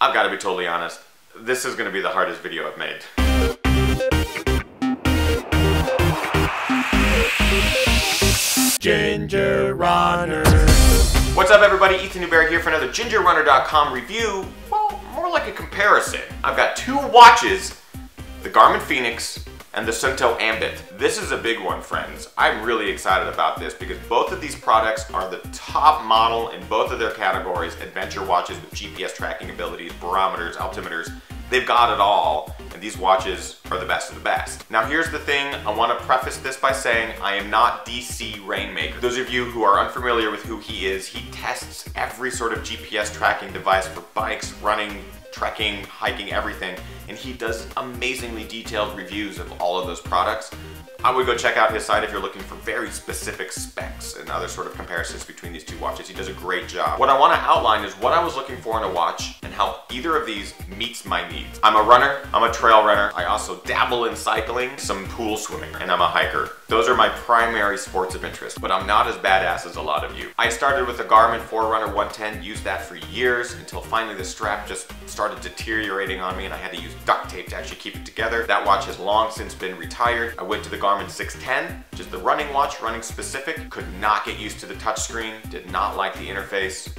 I've got to be totally honest, this is going to be the hardest video I've made. Ginger Runner. What's up everybody, Ethan Newberry here for another GingerRunner.com review. Well, more like a comparison. I've got two watches, the Garmin Fenix and the Suunto Ambit. This is a big one, friends. I'm really excited about this because both of these products are the top model in both of their categories. Adventure watches with GPS tracking abilities, barometers, altimeters. They've got it all, and these watches are the best of the best. Now here's the thing, I want to preface this by saying I am not DC Rainmaker. Those of you who are unfamiliar with who he is, he tests every sort of GPS tracking device for bikes, running, trekking, hiking, everything, and he does amazingly detailed reviews of all of those products. I would go check out his site if you're looking for very specific specs and other sort of comparisons between these two watches. He does a great job. What I want to outline is what I was looking for in a watch and how either of these meets my needs. I'm a runner, I'm a trail runner, I also dabble in cycling, some pool swimming, and I'm a hiker. Those are my primary sports of interest, but I'm not as badass as a lot of you. I started with the Garmin Forerunner 110, used that for years until finally the strap just started deteriorating on me and I had to use duct tape to actually keep it together. That watch has long since been retired. I went to the Garmin 610, just the running watch, running specific. Could not get used to the touchscreen, did not like the interface,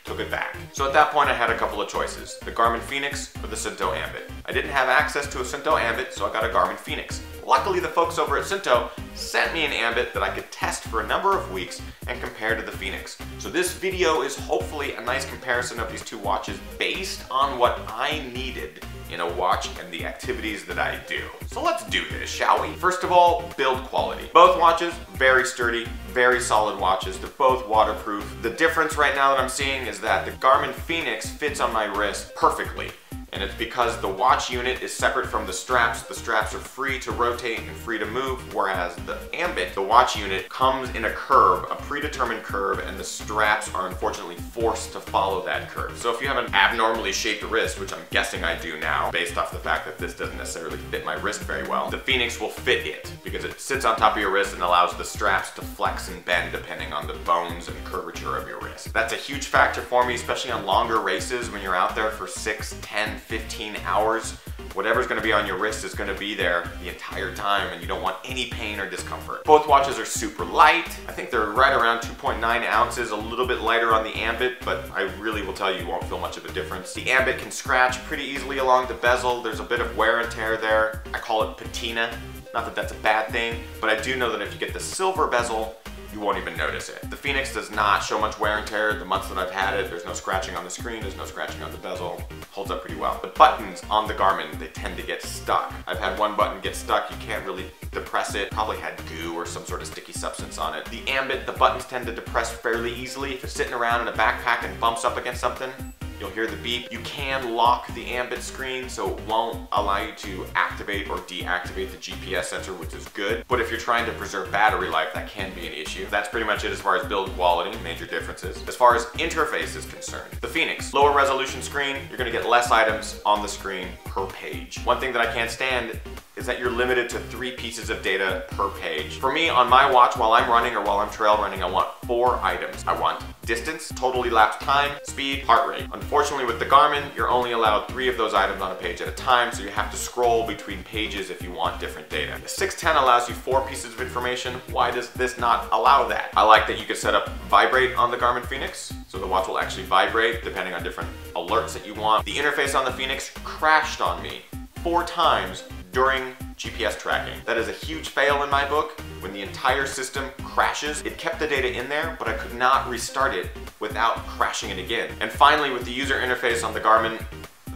took it back. So at that point I had a couple of choices, the Garmin Fenix or the Suunto Ambit. I didn't have access to a Suunto Ambit, so I got a Garmin Fenix. Luckily the folks over at Suunto sent me an Ambit that I could test for a number of weeks and compare to the Fenix. So this video is hopefully a nice comparison of these two watches based on what I needed in a watch and the activities that I do. So let's do this, shall we? First of all, build quality. Both watches, very sturdy, very solid watches. They're both waterproof. The difference right now that I'm seeing is that the Garmin Fenix fits on my wrist perfectly. And it's because the watch unit is separate from the straps. The straps are free to rotate and free to move, whereas the Ambit, the watch unit, comes in a curve, a predetermined curve, and the straps are unfortunately forced to follow that curve. So if you have an abnormally shaped wrist, which I'm guessing I do now, based off the fact that this doesn't necessarily fit my wrist very well, the Fenix will fit it because it sits on top of your wrist and allows the straps to flex and bend depending on the bones and curvature of your wrist. That's a huge factor for me, especially on longer races when you're out there for 6, 10, 15 hours. Whatever's going to be on your wrist is going to be there the entire time and you don't want any pain or discomfort. Both watches are super light. I think they're right around 2.9 ounces, a little bit lighter on the Ambit, but I really will tell you won't feel much of a difference. The Ambit can scratch pretty easily along the bezel. There's a bit of wear and tear there. I call it patina. Not that that's a bad thing, but I do know that if you get the silver bezel, you won't even notice it. The Fenix does not show much wear and tear. The months that I've had it, there's no scratching on the screen, there's no scratching on the bezel. Holds up pretty well. The buttons on the Garmin, they tend to get stuck. I've had one button get stuck, you can't really depress it. Probably had goo or some sort of sticky substance on it. The Ambit, the buttons tend to depress fairly easily. If it's sitting around in a backpack and bumps up against something, you'll hear the beep. You can lock the Ambit screen, so it won't allow you to activate or deactivate the GPS sensor, which is good. But if you're trying to preserve battery life, that can be an issue. That's pretty much it as far as build quality, major differences. As far as interface is concerned, the Fenix, lower resolution screen, you're gonna get less items on the screen per page. One thing that I can't stand is that you're limited to 3 pieces of data per page. For me, on my watch, while I'm running or while I'm trail running, I want 4 items. I want distance, total elapsed time, speed, heart rate. Unfortunately, with the Garmin, you're only allowed 3 of those items on a page at a time, so you have to scroll between pages if you want different data. The 610 allows you 4 pieces of information. Why does this not allow that? I like that you can set up vibrate on the Garmin Fenix, so the watch will actually vibrate depending on different alerts that you want. The interface on the Fenix crashed on me 4 times during GPS tracking. That is a huge fail in my book. When the entire system crashes, it kept the data in there, but I could not restart it without crashing it again. And finally, with the user interface on the Garmin,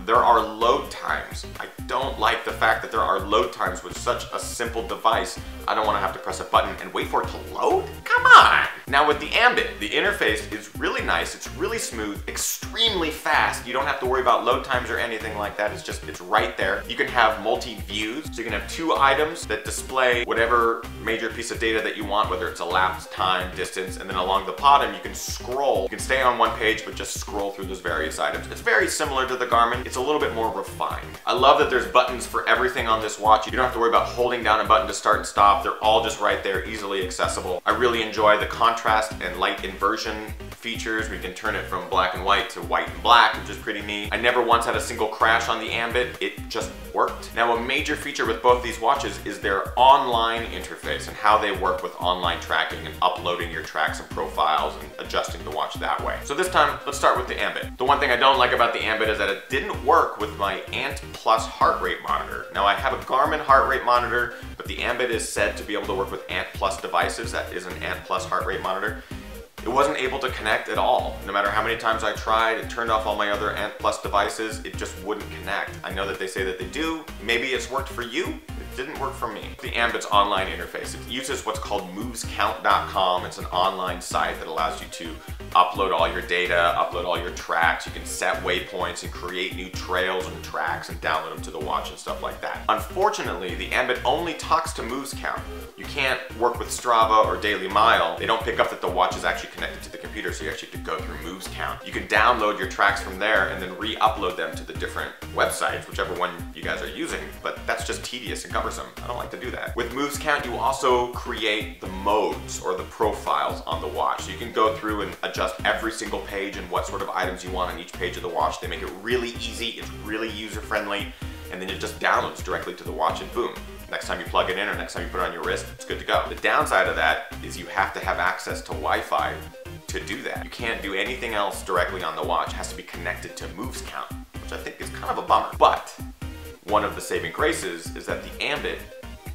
there are load times. I don't like the fact that there are load times with such a simple device. I don't want to have to press a button and wait for it to load? Come on! Now with the Ambit, the interface is really nice, it's really smooth, extremely fast. You don't have to worry about load times or anything like that. It's right there. You can have multi-views, so you can have 2 items that display whatever major piece of data that you want, whether it's elapsed time, distance, and then along the bottom you can scroll. You can stay on one page, but just scroll through those various items. It's very similar to the Garmin. It's a little bit more refined. I love that there's buttons for everything on this watch. You don't have to worry about holding down a button to start and stop. They're all just right there, easily accessible. I really enjoy the contrast and light inversion features where you can turn it from black and white to white and black, which is pretty neat. I never once had a single crash on the Ambit. It just worked. Now, a major feature with both these watches is their online interface and how they work with online tracking and uploading your tracks and profiles and adjusting the watch that way. So this time, let's start with the Ambit. The one thing I don't like about the Ambit is that it didn't work with my Ant Plus heart rate monitor. Now, I have a Garmin heart rate monitor, but the Ambit is said to be able to work with Ant Plus devices. That is an Ant Plus heart rate monitor. It wasn't able to connect at all. No matter how many times I tried, it turned off all my other Ant Plus devices, it just wouldn't connect. I know that they say that they do. Maybe it's worked for you. It didn't work for me. The Ambit's online interface, it uses what's called movescount.com. It's an online site that allows you to upload all your data, upload all your tracks. You can set waypoints and create new trails and tracks and download them to the watch and stuff like that. Unfortunately, the Ambit only talks to MovesCount. You can't work with Strava or Daily Mile. They don't pick up that the watch is actually connected to the computer, so you actually have to go through MovesCount. You can download your tracks from there and then re-upload them to the different websites, whichever one you guys are using, but that's just tedious and cumbersome. I don't like to do that. With MovesCount, you also create the modes or the profiles on the watch. So you can go through and adjust every single page and what sort of items you want on each page of the watch. They make it really easy, it's really user-friendly, and then it just downloads directly to the watch and boom. Next time you plug it in or next time you put it on your wrist, it's good to go. The downside of that is you have to have access to Wi-Fi to do that. You can't do anything else directly on the watch. It has to be connected to MovesCount, which I think is kind of a bummer. But one of the saving graces is that the Ambit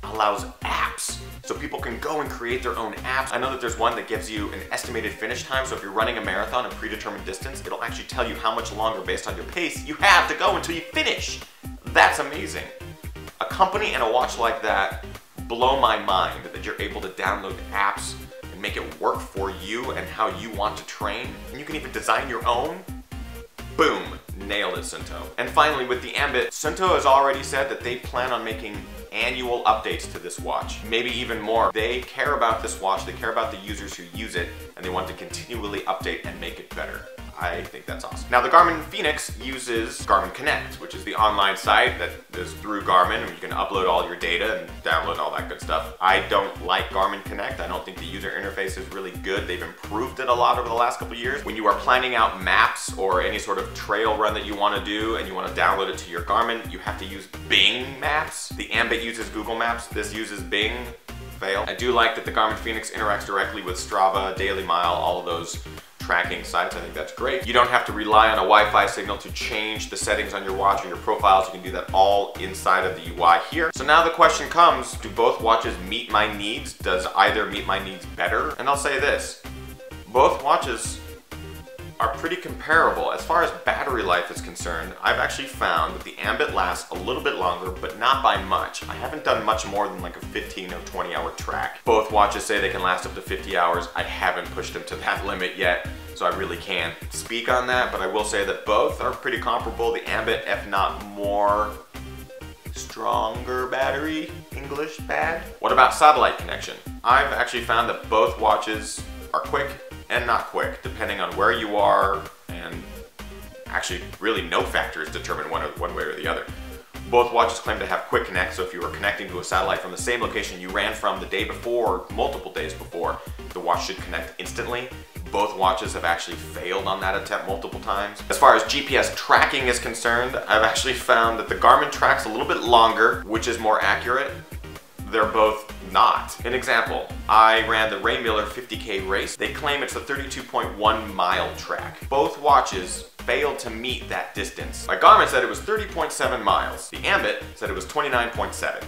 allows apps. So people can go and create their own apps. I know that there's one that gives you an estimated finish time. So if you're running a marathon, a predetermined distance, it'll actually tell you how much longer based on your pace you have to go until you finish. That's amazing. A company and a watch like that blow my mind that you're able to download apps and make it work for you and how you want to train. And you can even design your own. Boom, nailed it, Suunto. And finally, with the Ambit, Suunto has already said that they plan on making annual updates to this watch, maybe even more. They care about this watch, they care about the users who use it, and they want to continually update and make it better. I think that's awesome. Now, the Garmin Fenix uses Garmin Connect, which is the online site that is through Garmin, and you can upload all your data and download all that good stuff. I don't like Garmin Connect. I don't think the user interface is really good. They've improved it a lot over the last couple of years. When you are planning out maps or any sort of trail run that you want to do and you want to download it to your Garmin, you have to use Bing Maps. The Ambit uses Google Maps. This uses Bing. Fail. I do like that the Garmin Fenix interacts directly with Strava, Daily Mile, all of those tracking sites. I think that's great. You don't have to rely on a Wi-Fi signal to change the settings on your watch or your profiles. You can do that all inside of the UI here. So now the question comes, do both watches meet my needs? Does either meet my needs better? And I'll say this, both watches are pretty comparable. As far as battery life is concerned, I've actually found that the Ambit lasts a little bit longer, but not by much. I haven't done much more than like a 15 or 20 hour track. Both watches say they can last up to 50 hours. I haven't pushed them to that limit yet, so I really can't speak on that, but I will say that both are pretty comparable. The Ambit, if not more, stronger battery, English bad. What about satellite connection? I've actually found that both watches are quick and not quick, depending on where you are, and actually really no factors determine one way or the other. Both watches claim to have quick connect, so if you were connecting to a satellite from the same location you ran from the day before or multiple days before, the watch should connect instantly. Both watches have actually failed on that attempt multiple times. As far as GPS tracking is concerned, I've actually found that the Garmin tracks a little bit longer, which is more accurate. They're both not. An example, I ran the Ray Miller 50K race. They claim it's a 32.1 mile track. Both watches failed to meet that distance. My Garmin said it was 30.7 miles. The Ambit said it was 29.7.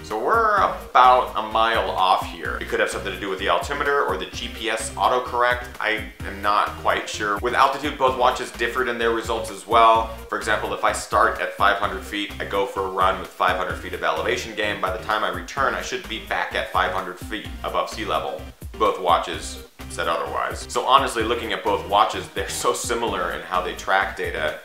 So we're about a mile off here. It could have something to do with the altimeter or the GPS autocorrect. I am not quite sure. With altitude, both watches differed in their results as well. For example, if I start at 500 feet, I go for a run with 500 feet of elevation gain. By the time I return, I should be back at 500 feet above sea level. Both watches said otherwise. So honestly, looking at both watches, they're so similar in how they track data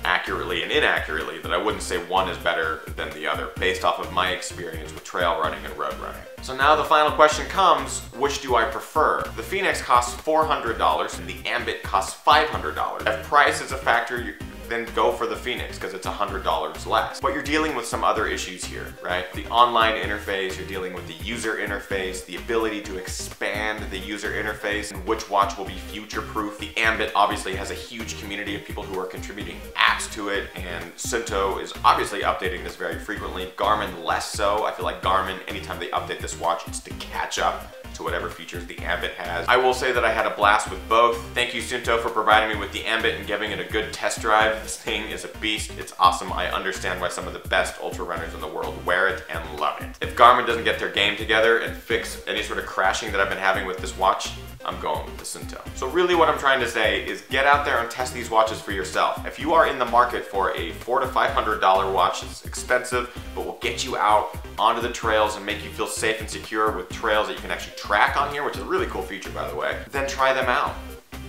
accurately and inaccurately that I wouldn't say one is better than the other based off of my experience with trail running and road running. So now the final question comes, which do I prefer? The Fenix costs $400 and the Ambit costs $500. If price is a factor, then go for the Fenix because it's $100 less. But you're dealing with some other issues here, right? The online interface, you're dealing with the user interface, the ability to expand the user interface, and which watch will be future-proof. The Ambit obviously has a huge community of people who are contributing apps to it, and Suunto is obviously updating this very frequently. Garmin less so. I feel like Garmin, anytime they update this watch, it's to catch up to whatever features the Ambit has. I will say that I had a blast with both. Thank you, Suunto, for providing me with the Ambit and giving it a good test drive. This thing is a beast. It's awesome. I understand why some of the best ultra runners in the world wear it and love it. If Garmin doesn't get their game together and fix any sort of crashing that I've been having with this watch, I'm going with the Suunto. So really what I'm trying to say is get out there and test these watches for yourself. If you are in the market for a $400 to $500 watch, it's expensive, but will get you out onto the trails and make you feel safe and secure with trails that you can actually track on here, which is a really cool feature, by the way, then try them out.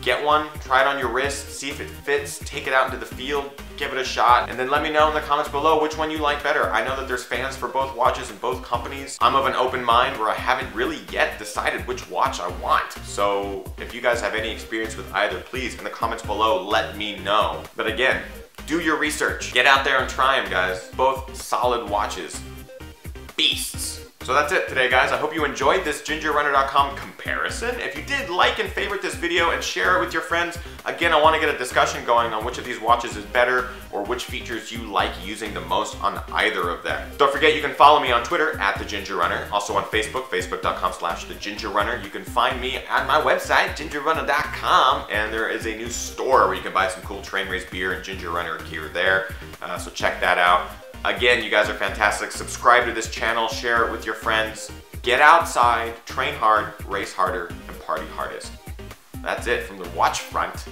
Get one, try it on your wrist, see if it fits, take it out into the field, give it a shot, and then let me know in the comments below which one you like better. I know that there's fans for both watches and both companies. I'm of an open mind where I haven't really yet decided which watch I want. So if you guys have any experience with either, please in the comments below let me know. But again, do your research. Get out there and try them, guys. Both solid watches. Beasts. So that's it today, guys. I hope you enjoyed this gingerrunner.com comparison. If you did, like and favorite this video and share it with your friends. Again, I want to get a discussion going on which of these watches is better or which features you like using the most on either of them. Don't forget you can follow me on Twitter at @TheGingerRunner. Also on Facebook, facebook.com/TheGingerRunner. You can find me at my website, gingerrunner.com, and there is a new store where you can buy some cool Train Race beer and Ginger Runner gear there. So check that out. Again, you guys are fantastic. Subscribe to this channel, share it with your friends. Get outside, train hard, race harder, and party hardest. That's it from the watch front.